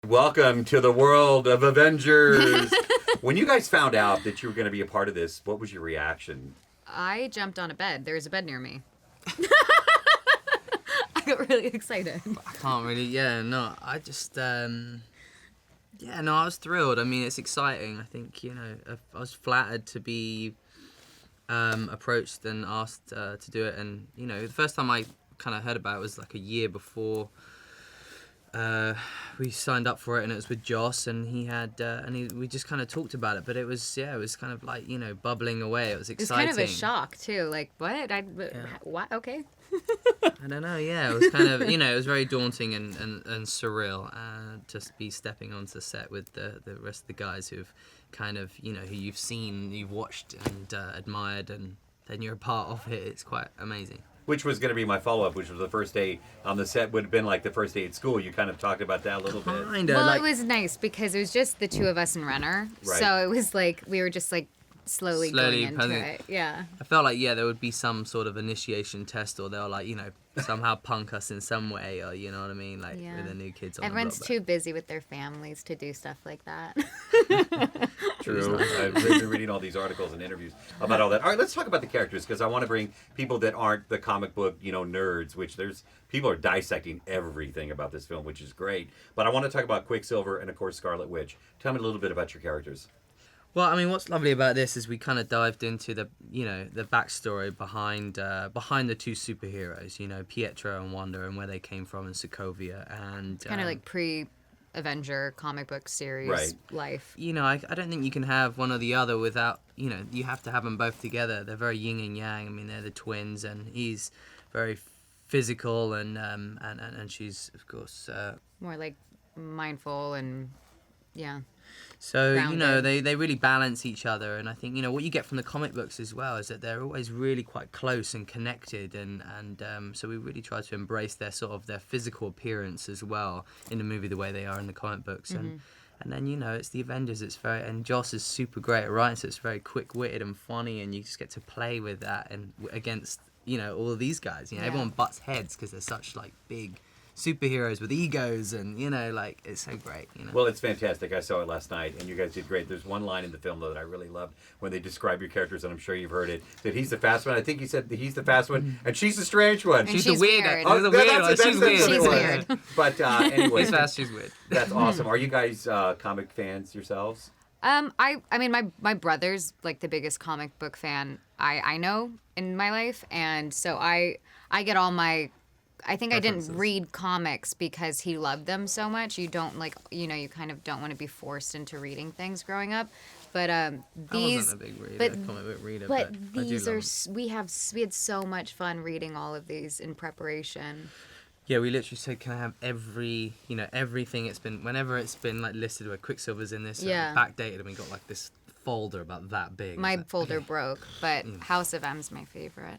Welcome to the world of Avengers. When you guys found out that you were going to be a part of this, what was your reaction? I jumped on a bed. There was a bed near me. I got really excited. I can't really, I just, I was thrilled. I mean, it's exciting. I think, I was flattered to be approached and asked to do it. And, the first time I kind of heard about it was like a year before we signed up for it, and it was with Joss, and we just kind of talked about it. But it was kind of like, bubbling away. It was exciting. It was kind of a shock, too. Like, what? What? Okay. I don't know, yeah. It was kind of, it was very daunting and surreal to be stepping onto the set with the rest of the guys who've kind of, who you've seen, you've watched and admired, and then you're a part of it. It's quite amazing. Which was going to be my follow-up, which was the first day on the set would have been like the first day at school. You kind of talked about that a little bit. Well, it was nice because it was just the two of us and Renner. Right. So it was like, we were just like, slowly going into it. Yeah. I felt like, there would be some sort of initiation test, or they'll like, somehow punk us in some way, or you know what I mean, like with the new kids on Everyone's the block. too busy with their families to do stuff like that. True. I've been reading all these articles and interviews about all that. All right, let's talk about the characters, because I want to bring people that aren't the comic book, nerds, which people are dissecting everything about this film, which is great. But I want to talk about Quicksilver and, of course, Scarlet Witch. Tell me a little bit about your characters. Well, I mean, what's lovely about this is we kind of dived into the backstory behind the two superheroes, Pietro and Wanda, and where they came from in Sokovia, and kind of like pre-Avenger comic book series life. I don't think you can have one or the other without, you have to have them both together. They're very yin and yang. I mean, they're the twins, and he's very physical, and she's, of course, more like mindful and So, grounded. they really balance each other, and I think, what you get from the comic books as well is that they're always really quite close and connected, and so we really try to embrace their physical appearance as well in the movie the way they are in the comic books, and then, it's the Avengers, and Joss is super great at writing, so it's very quick-witted and funny, and you just get to play with that and against, all of these guys, everyone butts heads because they're such, like, big superheroes with egos, and it's so great. Well, it's fantastic. I saw it last night, and you guys did great. There's one line in the film though that I really loved when they describe your characters, and I'm sure you've heard it. That he's the fast one. I think he said that he's the fast one, and she's the strange one. And she's the weird. Oh, She's weird. She's weird. But anyway, he's fast. She's weird. That's awesome. Are you guys comic fans yourselves? I mean, my brother's like the biggest comic book fan I know in my life, and so I get all my. I think references. I didn't read comics because he loved them so much. You don't you kind of don't want to be forced into reading things growing up. But these, I wasn't a big reader, comic book reader, but these we had so much fun reading all of these in preparation. Yeah, we literally said, can I have every, everything whenever it's been like listed where Quicksilver's in this, backdated, and we got like this folder about that big. My folder broke, but House of M's my favorite.